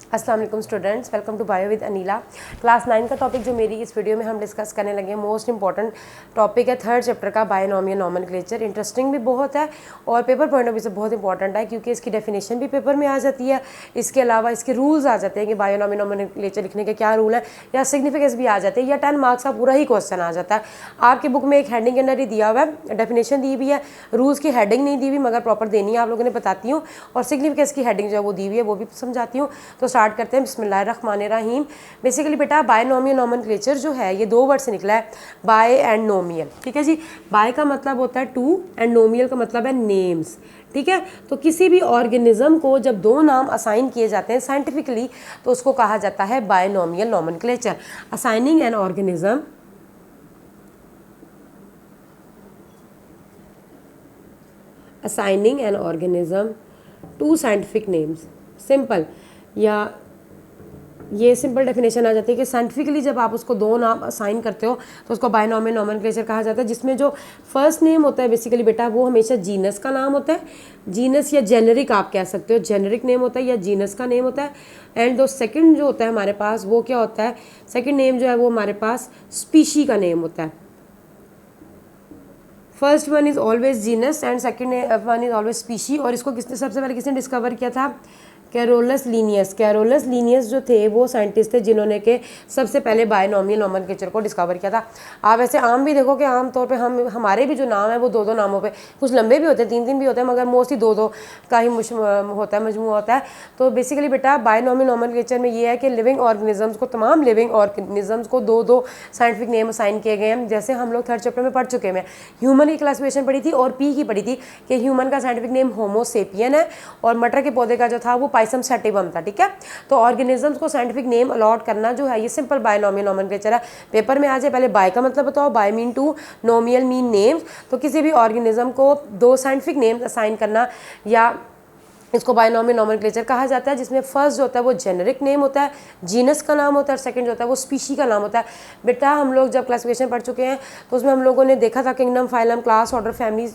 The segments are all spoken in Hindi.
अस्सलाम वालेकुम students, welcome to bio with Aneela. Class 9 का टॉपिक जो मेरी इस वीडियो में हम डिस्कस करने लगे हैं, मोस्ट इंपॉर्टेंट टॉपिक है थर्ड चैप्टर का बायनोमियल नॉमेनक्लेचर। इंटरेस्टिंग भी बहुत है और पेपर पॉइंट ऑफ व्यू से बहुत इंपॉर्टेंट है क्योंकि इसकी डेफिनेशन भी पेपर में आ जाती है। इसके अलावा इसके रूल्स आ जाते हैं कि बायनोमियल नॉमेनक्लेचर लिखने के क्या रूल है, या सिग्निफिकेंस भी आ जाते हैं, या 10 मार्क्स का पूरा ही क्वेश्चन आ जाता है। आपकी बुक में एक हेडिंग के अंदर ही दिया हुआ है, डेफिनेशन दी हुई है, रूल्स की हेडिंग नहीं दी हुई मगर प्रॉपर देनी है, आप लोगों ने बताती हूँ, और सिग्निफिकेंस की हेडिंग जो है वो दी हुई है वो भी समझाती हूँ। तो स्टार्ट करते हैं। बिस्मिल्लाहिर्रहमानिर्रहीम। बेसिकली बेटा बायनोमियल नॉमेनक्लेचर जो है ये दो वर्ड से निकला है, बाय एंड नोमियल। ठीक है जी, बाय का मतलब होता है टू एंड नोमियल का मतलब है नेम्स। ठीक है, तो किसी भी ऑर्गेनिज्म को जब दो नाम असाइन किए जाते हैं साइंटिफिकली तो उसको कहा जाता है binomial nomenclature. Assigning an organism assigning an organism to scientific names। Simple, या ये सिंपल डेफिनेशन आ जाती है कि साइंटिफिकली जब आप उसको दो नाम असाइन करते हो तो उसको बायनोमियल नॉमेनक्लेचर कहा जाता है, जिसमें जो फर्स्ट नेम होता है बेसिकली बेटा वो हमेशा जीनस का नाम होता है, जीनस या जेनरिक आप कह सकते हो, जेनरिक नेम होता है या जीनस का नेम होता है। एंड जो सेकंड जो होता है हमारे पास वो क्या होता है, सेकंड नेम जो है वो हमारे पास स्पीशी का नेम होता है। First one is always genus and second one is always species. और इसको किसने सबसे पहले किसने डिस्कवर किया था? Carolus Linnaeus. कैरोलस लीनियस जो थे वो साइंटिस्ट थे जिन्होंने के सबसे पहले बायनोमियल नॉमेनक्लेचर को डिस्कवर किया था। आप ऐसे आम भी देखो कि आम तौर पे हमारे भी जो नाम है वो दो दो नामों पे, कुछ लंबे भी होते हैं, तीन तीन भी होते हैं, मगर मोस्टली दो दो का ही होता है, मजमू होता है। तो बेसिकली बेटा बायनोमियल नॉमेनक्लेचर में ये है कि लिविंग ऑर्गेनिजम्स को, तमाम लिविंग ऑर्गेनिजम्स को दो दो साइंटिफिक नेम असाइन किए गए हैं। जैसे हम लोग थर्ड चैप्टर में पढ़ चुके हैं, ह्यूमन की क्लासिफिकेशन पढ़ी थी और पी की पढ़ी थी कि ह्यूमन का साइंटिफिक नेम होमो सेपियन है और मटर के पौधे का जो था वो पाइसम सैटिवम था। ठीक है, तो ऑर्गेनिजम्स को साइंटिफिक नेम अलॉट करना जो है ये सिंपल बायनोमियल नॉमेनक्लेचर है। पेपर में आ जाए, पहले बाय का मतलब बताओ, bi mean two, nomial mean names. तो किसी भी ऑर्गेनिज्म को दो साइंटिफिक नेम्स असाइन करना, या इसको बायनोमियल नॉमेनक्लेचर कहा जाता है, जिसमें फर्स्ट जो होता है वो जेनरिक नेम होता है, जीनस का नाम होता है, और सेकंड जो होता है वो स्पीशी का नाम होता है। बेटा हम लोग जब क्लासिफिकेशन पढ़ चुके हैं तो उसमें हम लोगों ने देखा था kingdom, phylum, class, order, family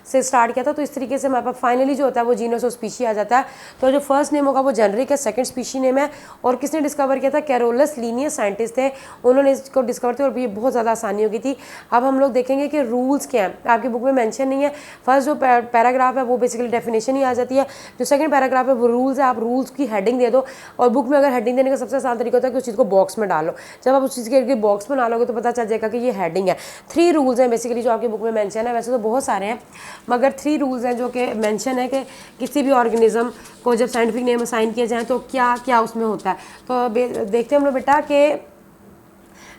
से स्टार्ट किया था। तो इस तरीके से हमारे पास फाइनली जो होता है वो जीनस और स्पीशी आ जाता है। तो जो फर्स्ट नेम होगा वो जेनरिक है, सेकंड स्पीशी नेम है। और किसने डिस्कवर किया था? कैरोलस लीनियस साइंटिस्ट थे, उन्होंने इसको डिस्कवर किया और ये बहुत ज़्यादा आसानी होगी थी। अब हम लोग देखेंगे कि रूल्स क्या हैं, आपकी बुक में मैंशन नहीं है। फर्स्ट जो पैराग्राफ है वो बेसिकली डेफिनेशन ही आ जाती है, जो सेकंड पैराग्राफ है वो रूल्स है। आप रूल्स की हेडिंग दे दो, और बुक में अगर हेडिंग देने का सबसे आसान तरीका होता है कि उस चीज़ को बॉक्स में डालो। जब आप उस चीज़ के बॉक्स में डालोगे तो पता चल जाएगा कि ये हेडिंग है। 3 रूल्स हैं बेसिकली जो आपकी बुक में मेंशन है, वैसे तो बहुत सारे हैं मगर 3 रूल्स हैं जो कि मेंशन है कि किसी भी ऑर्गेनिज्म को जब साइंटिफिक नेम असाइन किए जाएँ तो क्या क्या उसमें होता है। तो देखते हैं हम लोग बेटा कि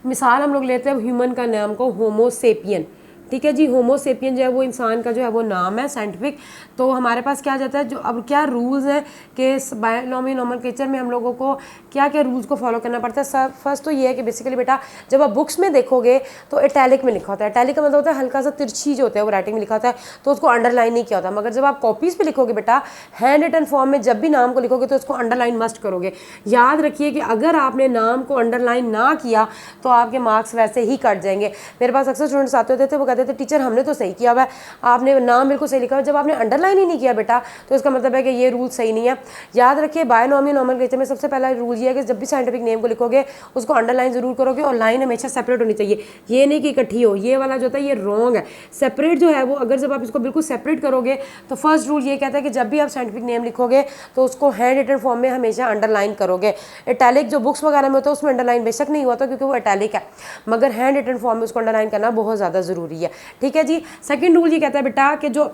मिसाल हम लोग लेते हैं ह्यूमन का नाम को होमो सेपियन। ठीक है जी, होमो सेपियन जो है वो इंसान का जो है वो नाम है साइंटिफिक। तो हमारे पास क्या जाता है, जो अब क्या रूल्स हैं कि बायनोमियल नॉमेनक्लेचर में हम लोगों को क्या क्या रूल्स को फॉलो करना पड़ता है। फर्स्ट तो ये है कि बेसिकली बेटा जब आप बुक्स में देखोगे तो इटैलिक में लिखा होता है। इटैलिक का मतलब होता है हल्का सा तिरछी जो होता है वो राइटिंग में लिखा होता है, तो उसको अंडरलाइन नहीं किया होता। मगर जब आप कॉपीज़ पर लिखोगे बेटा, हैंड रिटन फॉर्म में जब भी नाम को लिखोगे तो उसको अंडरलाइन मस्ट करोगे। याद रखिए कि अगर आपने नाम को अंडरलाइन ना किया तो आपके मार्क्स वैसे ही कट जाएंगे। मेरे पास अक्सर स्टूडेंट्स आते होते थे, वो कहते थे टीचर हमने तो सही किया हुआ है, आपने नाम बिल्कुल सही लिखा हुआ है, जब आपने अंडरलाइन ही नहीं किया बेटा तो इसका मतलब है कि ये रूल सही नहीं है। याद रखिए बायनोमियल नॉमेनक्लेचर में सबसे पहला रूल ये है कि जब भी साइंटिफिक नेम को लिखोगे उसको अंडरलाइन जरूर करोगे, और लाइन हमेशा सेपरेट होनी चाहिए। ये नहीं कि इकट्ठी हो, ये वाला जो होता है ये रॉन्ग है। सेपरेट जो है वो, अगर जब आप इसको बिल्कुल सेपरेट करोगे तो फर्स्ट रूल ये कहता है कि जब भी आप साइंटिफिक नेम लिखोगे तो उसको हैंड रिटन फॉर्म में हमेशा अंडरलाइन करोगे। इटैलिक जो बुक्स वगैरह में होता है उसमें अंडरलाइन बेशक नहीं हुआ था क्योंकि वो इटैलिक है, मगर हैंड रिटन फॉर्म में उसको अंडरलाइन करना बहुत ज़्यादा ज़रूरी है। ठीक है जी, सेकंड रूल ये कहता है बेटा कि जो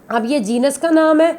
अब ये जीनस का नाम है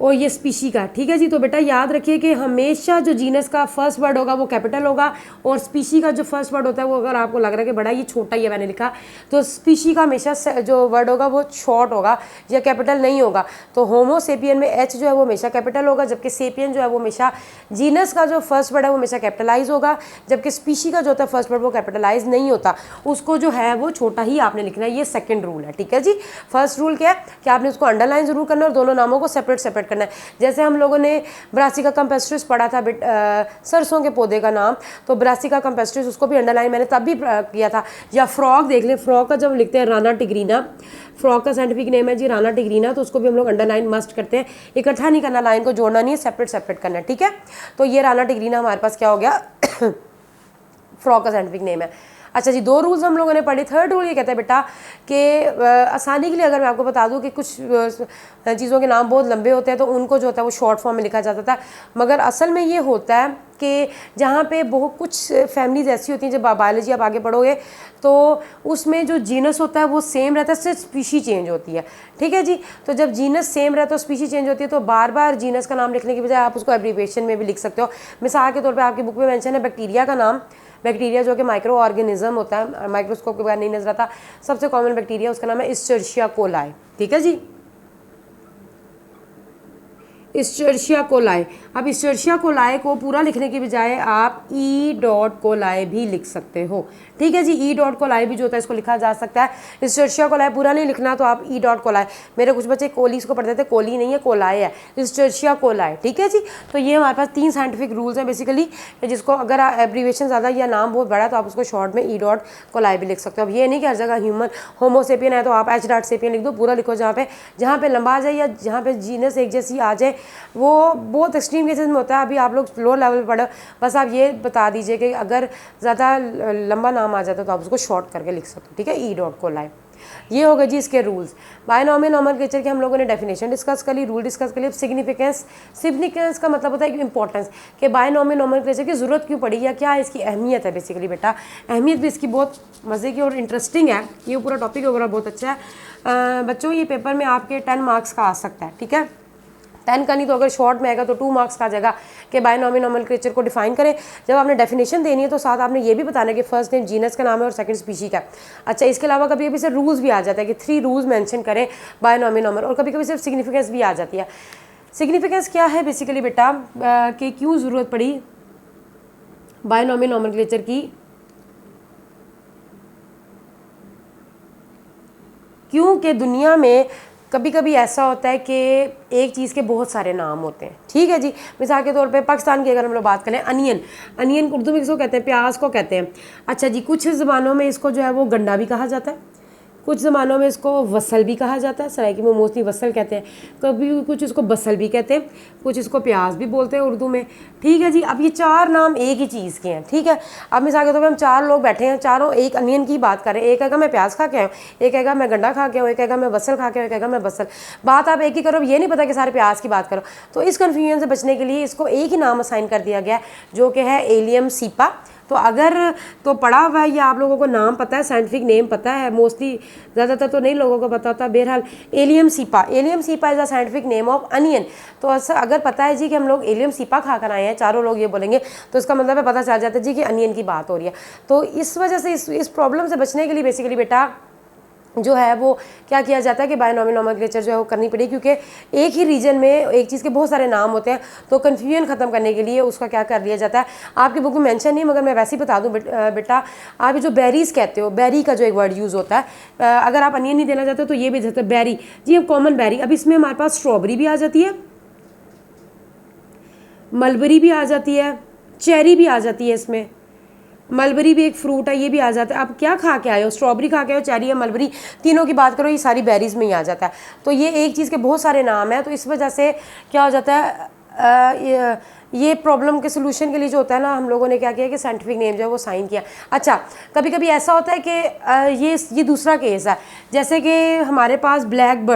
और ये स्पीशी का। ठीक है जी, तो बेटा याद रखिए कि हमेशा जो जीनस का फर्स्ट वर्ड होगा वो कैपिटल होगा, और स्पीशी का जो फर्स्ट वर्ड होता है वो, अगर आपको लग रहा है कि बड़ा ये छोटा ही है मैंने लिखा, तो स्पीशी का हमेशा जो वर्ड होगा वो शॉर्ट होगा या कैपिटल नहीं होगा। तो होमो सेपियन में एच जो है वो हमेशा कैपिटल होगा, जबकि सेपियन जो है वो हमेशा, जीनस का जो फर्स्ट वर्ड है वो हमेशा कैपिटलाइज होगा, जबकि स्पीशी का जो होता है फर्स्ट वर्ड वो कैपिटलाइज नहीं होता, उसको जो है वो छोटा ही आपने लिखना है। ये सेकेंड रूल है। ठीक है जी, फर्स्ट रूल क्या है कि आपने उसको अंडरलाइन जरूर करना और दोनों नामों को सेपरेट सेपरेट करना है। जैसे हम लोगों ने ब्रासिका कैम्पेस्ट्रिस पढ़ा था सरसों के पौधे का नाम, तो ब्रासिका कैम्पेस्ट्रिस उसको भी अंडरलाइन मैंने तब भी किया था। या फ्रॉग देख लें, फ्रॉग का जब लिखते हैं राना टिग्रीना, फ्रॉग का साइंटिफिक नेम है जी राना टिग्रीना, तो उसको भी हम लोग अंडरलाइन मस्ट करते हैं। इकट्ठा नहीं करना, लाइन को जोड़ना नहीं है, सेपरेट सेपरेट करना है, ठीक है। तो ये राना टिग्रीना हमारे पास क्या हो गया, फ्रॉग का साइंटिफिक नेम है। अच्छा जी, 2 रूल्स हम लोगों ने पढ़े। थर्ड रूल ये कहता है बेटा कि आसानी के लिए अगर मैं आपको बता दूं कि कुछ चीज़ों के नाम बहुत लंबे होते हैं तो उनको जो होता है वो शॉर्ट फॉर्म में लिखा जाता था, मगर असल में ये होता है कि जहाँ पे बहुत कुछ फैमिलीज ऐसी होती हैं, जब बायोलॉजी आप आगे पढ़ोगे तो उसमें जो जीनस होता है वो सेम रहता है, सिर्फ स्पीशी चेंज होती है, ठीक है जी। तो जब जीनस सेम रहता है, स्पीशी चेंज होती है, तो बार बार जीनस का नाम लिखने की बजाय आप उसको एब्रीविएशन में भी लिख सकते हो। मिसाल के तौर पर आपकी बुक में मेंशन है बैक्टीरिया का नाम, बैक्टीरिया जो कि माइक्रो ऑर्गेनिज्म होता है, माइक्रोस्कोप के बगैर नहीं नजर आता, सबसे कॉमन बैक्टीरिया उसका नाम है इस्चर्शिया कोलाई, ठीक है जी, इस्चर्शिया कोलाई। अब इस्चर्शिया कोलाई को पूरा लिखने की बजाय आप ई डॉट कोलाई भी लिख सकते हो, ठीक है जी। ई डॉट कोलाई भी जो होता है इसको लिखा जा सकता है। इस्चर्शिया कोलाई पूरा नहीं लिखना तो आप ई डॉट कोलाई, मेरे कुछ बच्चे कोली इसको पढ़ते थे, कोली नहीं है कोलाई है, इस्चर्शिया कोलाई, ठीक है जी। तो ये हमारे पास 3 साइंटिफिक रूल्स हैं बेसिकली, जिसको अगर एब्रीवेशन ज़्यादा या नाम बहुत बड़ा है तो आप उसको शॉर्ट में ई डॉट कोलाई भी लिख सकते हो। अब ये नहीं कि हर जगह ह्यूमन होमोसेपियन है तो आप एच डॉट सेपियन लिख दो, पूरा लिखो, जहाँ पे लंबा आ जाए या जहाँ पे जीनस एक जैसी आ जाए, वो बहुत एक्सट्रीम केसेस में होता है। अभी आप लोग लोअर लेवल पढ़ो, बस आप ये बता दीजिए कि अगर ज़्यादा लंबा नाम आ जाता है तो आप उसको शॉर्ट करके लिख सकते हो, ठीक है, ई डॉट कोलाई। ये होगा जी इसके रूल्स। बायनॉमियल नोमेनक्लेचर के हम लोगों ने डेफिनेशन डिस्कस कर ली, रूल डिस्कस कर ली। अब सिग्निफिकेंस का मतलब होता है कि इंपॉर्टेंस, कि बायनॉमियल नोमेनक्लेचर की ज़रूरत क्यों पड़ी या क्या इसकी अहमियत है। बेसिकली बेटा अहमियत भी इसकी बहुत मज़े की और इंटरेस्टिंग है, ये पूरा टॉपिक ओवरऑल बहुत अच्छा है। बच्चों ये पेपर में आपके 10 मार्क्स का आ सकता है, ठीक है, 10 का नहीं तो अगर शॉर्ट में आएगा तो 2 मार्क्स का आ जाएगा कि बायनॉमियल नोमेनक्लेचर को डिफाइन करें। जब आपने डेफिनेशन देनी है तो साथ आपने ये भी बताना है कि फर्स्ट नेम जीनस का नाम है और सेकंड स्पीशी का। अच्छा, इसके अलावा कभी कभी सिर्फ रूल्स भी आ जाता है कि 3 रूल्स मेंशन करें बायनॉमियल नोमेन, और कभी कभी सिर्फ सिग्निफिकेंस भी आ जाती है। सिग्निफिकेंस क्या है बेसिकली बेटा, कि क्यों ज़रूरत पड़ी बायनॉमियल नोमेनक्लेचर की, क्योंकि दुनिया में कभी कभी ऐसा होता है कि एक चीज़ के बहुत सारे नाम होते हैं, ठीक है जी। मिसाल के तौर पे पाकिस्तान की अगर हम लोग बात करें, अनियन उर्दू में किसको कहते हैं, प्याज को कहते हैं। अच्छा जी, कुछ ज़बानों में इसको जो है वो गंडा भी कहा जाता है, कुछ ज़मानों में इसको वसल भी कहा जाता है, सराइकी में मोस्टली वसल कहते हैं, कभी कुछ इसको बसल भी कहते हैं, कुछ इसको प्याज भी बोलते हैं उर्दू में, ठीक है जी। अब ये 4 नाम एक ही चीज़ के हैं, ठीक है। अब मिसाल के तौर पर हम 4 लोग बैठे हैं, चारों एक अनियन की बात करें, एक कहेगा मैं प्याज खा के आऊँ, एक कहेगा मैं गंडा खा के आऊँ, एक कहेगा मैं वसल खा के आऊँ, एक कहेगा मैं बसल, बात आप एक ही करो, ये नहीं पता कि सारे प्याज की बात करो। तो इस कन्फ्यूजन से बचने के लिए इसको एक ही नाम असाइन कर दिया गया जो कि है एलियम सीपा। तो अगर तो पढ़ा हुआ है या आप लोगों को नाम पता है, साइंटिफिक नेम पता है, मोस्टली ज़्यादातर तो नहीं लोगों को पता होता। बहरहाल allium cepa is a scientific name of onion. तो अगर पता है जी कि हम लोग एलियम सीपा खा कर आए हैं, चारों लोग ये बोलेंगे, तो इसका मतलब है पता चल जाता है जी कि अनियन की बात हो रही है। तो इस वजह से इस प्रॉब्लम से बचने के लिए बेसिकली बेटा जो है वो क्या किया जाता है कि बायनॉमियल नोमेनक्लेचर जो है वो करनी पड़ेगी, क्योंकि एक ही रीजन में एक चीज़ के बहुत सारे नाम होते हैं, तो कन्फ्यूजन ख़त्म करने के लिए उसका क्या कर लिया जाता है। आपकी बुक में मेंशन नहीं, मगर मैं वैसे ही बता दूं बेटा, आप जो बेरीज कहते हो, बेरी का जो एक वर्ड यूज़ होता है, अगर आप अनियन नहीं देना चाहते हो तो ये भी देते बेरी जी, अब कॉमन बेरी। अब इसमें हमारे पास स्ट्रॉबेरी भी आ जाती है, मलबरी भी आ जाती है, चेरी भी आ जाती है, इसमें मलबरी भी एक फ्रूट है, ये भी आ जाता है। आप क्या खा के आए हो, स्ट्रॉबेरी खा के आए हो, चेरी या मलबरी, तीनों की बात करो, ये सारी बेरीज में ही आ जाता है। तो ये एक चीज़ के बहुत सारे नाम हैं, तो इस वजह से क्या हो जाता है, ये प्रॉब्लम के सोल्यूशन के लिए जो होता है ना, हम लोगों ने क्या किया कि साइंटिफिक नेम जो है वो साइन किया। अच्छा, कभी कभी ऐसा होता है कि ये दूसरा केस है, जैसे कि हमारे पास ब्लैक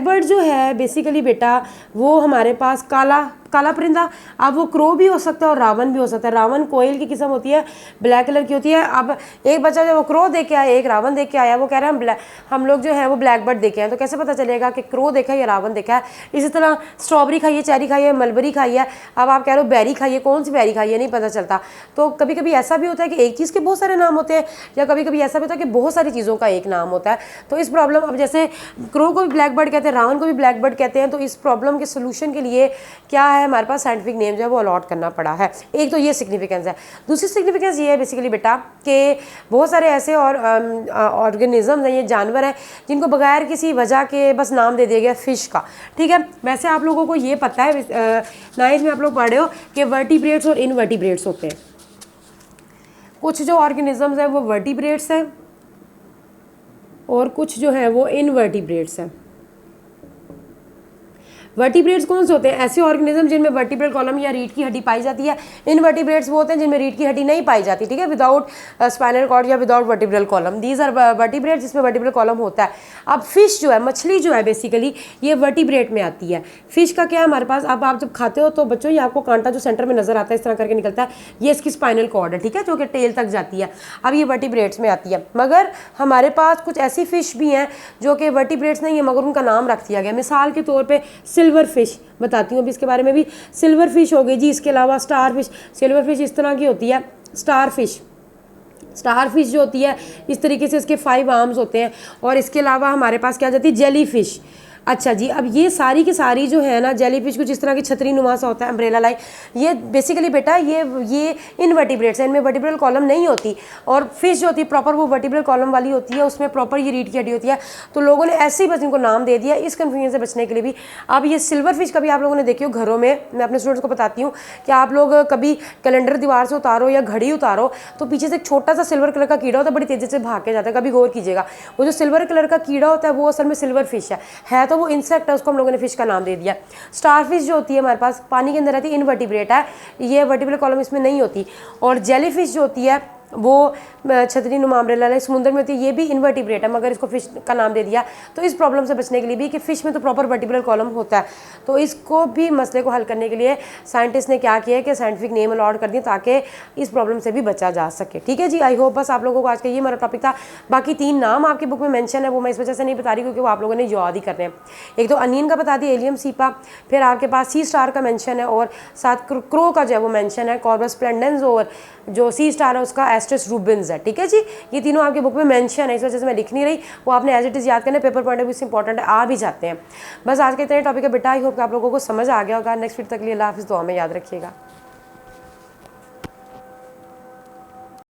बर्ड जो है बेसिकली बेटा वो हमारे पास काला परिंदा, अब वो क्रो भी हो सकता है और रावण भी हो सकता है। रावण कोयल की किस्म होती है, ब्लैक कलर की होती है। अब एक बच्चा जब वो क्रो देख के आया, एक रावण देख के आया, वो कह रहा है हम लोग जो है वो ब्लैक बर्ड देखे हैं, तो कैसे पता चलेगा कि क्रो देखा है या रावण देखा है। इसी तरह स्ट्रॉबेरी खाइए, चेरी खाइए, मलबरी खाइए, अब आप कह रहे हो बेरी खाइए, कौन सी बेरी खाइए नहीं पता चलता। तो कभी कभी ऐसा भी होता है कि एक चीज़ के बहुत सारे नाम होते हैं, या कभी कभी ऐसा भी होता है कि बहुत सारी चीज़ों का एक नाम होता है। तो इस प्रॉब्लम, अब जैसे क्रो को भी ब्लैक बर्ड कहते हैं, रावण को भी ब्लैक बर्ड कहते हैं, तो इस प्रॉब्लम के सोल्यूशन के लिए क्या है, हमारे पास साइंटिफिक नेम जो है वो अलॉट करना पड़ा है। एक तो ये सिग्निफिकेंस है। दूसरी सिग्निफिकेंस ये है बेसिकली बेटा कि बहुत सारे ऐसे और ऑर्गेनिज्म हैं, ये जानवर हैं जिनको बगैर किसी वजह के बस नाम दे दिया गया फिश का। ठीक है, वैसे आप लोगों को ये पता है, 9th में आप लोग पढ़े हो कि वर्टिब्रेट्स और इनवर्टिब्रेट्स होते हैं। कुछ जो ऑर्गेनिजम्स हैं वो वर्टिब्रेट्स हैं और कुछ जो है वो इनवर्टिब्रेट्स हैं। वर्टिब्रेट्स कौन से होते हैं? ऐसे ऑर्गेनिज्म जिनमें वर्टिब्रल कॉलम या रीढ़ की हड्डी पाई जाती है। इनवर्टिब्रेट्स वो होते हैं जिनमें रीढ़ की हड्डी नहीं पाई जाती, ठीक है, विदाउट स्पाइनल कॉर्ड या without vertebral column. These are vertebrates जिसमें वर्टिब्रल कॉलम होता है। अब फिश जो है, मछली जो है बेसिकली ये वर्टिब्रेट में आती है। फिश का क्या है हमारे पास, अब आप जब खाते हो तो बच्चों ये आपको कांटा जो सेंटर में नजर आता है इस तरह करके निकलता है, ये इसकी स्पाइनल कॉर्ड है, ठीक है, जो कि टेल तक जाती है। अब ये वर्टिब्रेट्स में आती है। मगर हमारे पास कुछ ऐसी फिश भी हैं जो कि वर्टिब्रेट्स नहीं है मगर उनका नाम रख दिया गया। मिसाल के तौर पर सिल्वर फिश, बताती हूँ अभी इसके बारे में भी। सिल्वर फिश हो गई जी, इसके अलावा स्टार फिश। सिल्वर फिश इस तरह की होती है। स्टार फिश, स्टार फिश जो होती है इस तरीके से इसके 5 आर्म्स होते हैं। और इसके अलावा हमारे पास क्या जाती है, जेली फिश। अच्छा जी, अब ये सारी की सारी जो है ना, जेली फिश कुछ इस तरह की छतरी नुमा सा होता है, अम्ब्रेला लाइक। ये बेसिकली बेटा ये इनवर्टिब्रेट्स हैं, इनमें वर्टिब्रल कॉलम नहीं होती। और फिश जो होती है प्रॉपर वो वर्टिब्रल कॉलम वाली होती है, उसमें प्रॉपर ये रीढ़ की हड्डी होती है। तो लोगों ने ऐसे ही बस इनको नाम दे दिया, इस कन्फ्यूजन से बचने के लिए भी। अब ये सिल्वर फिश कभी आप लोगों ने देखी हो घरों में, मैं अपने स्टूडेंट्स को बताती हूँ कि आप लोग कभी कैलेंडर दीवार से उतारो या घड़ी उतारो तो पीछे से एक छोटा सा सिल्वर कलर का कीड़ा होता है, बड़ी तेजी से भाग के जाता है। कभी गौर कीजिएगा, वो जो सिल्वर कलर का कीड़ा होता है वो असल में सिल्वर फिश है तो वो इंसेक्ट है, उसको हम लोगों ने फिश का नाम दे दिया। स्टार फिश जो होती है हमारे पास पानी के अंदर रहती है, इनवर्टिब्रेट है, ये वर्टिब्रल कॉलम इसमें नहीं होती। और जेली फिश जो होती है वो छतरी नुमा अम्ब्रेला समुद्र में होती है, ये भी इनवर्टिब्रेट है मगर इसको फिश का नाम दे दिया। तो इस प्रॉब्लम से बचने के लिए भी कि फिश में तो प्रॉपर वर्टिब्रल कॉलम होता है, तो इसको भी मसले को हल करने के लिए साइंटिस्ट ने क्या किया है कि साइंटिफिक नेम अलॉट कर दिए ताकि इस प्रॉब्लम से भी बचा जा सके। ठीक है जी, आई होप बस आप लोगों को आज का ये मेरा टॉपिक था। बाकी 3 नाम आपकी बुक में मेंशन है, वो मैं इस वजह से नहीं बता रही क्योंकि वो आप लोगों ने याद ही करने हैं। एक तो अनियन का बता दिया, एलियम सीपा, फिर आपके पास सी स्टार का मेंशन है और साथ क्रो का जो है वो मेंशन है, कॉर्बस स्प्लेंडेंस, और जो सी स्टार है उसका एस्ट्रस रूबिन्स है। ठीक है जी, ये तीनों आपकी बुक में मेंशन है, इस वजह से मैं लिख नहीं रही, वो आपने एज इट इज़ याद करना है, पेपर पॉइंट ऑफ व्यू से इंपॉर्टेंट है, आ भी जाते हैं। बस आज के इतने टॉपिक है बेटा, आई होप कि आप लोगों को समझ आ गया होगा। नेक्स्ट वीक तक लिए अल्लाह हाफिज़, दुआ में याद रखिएगा।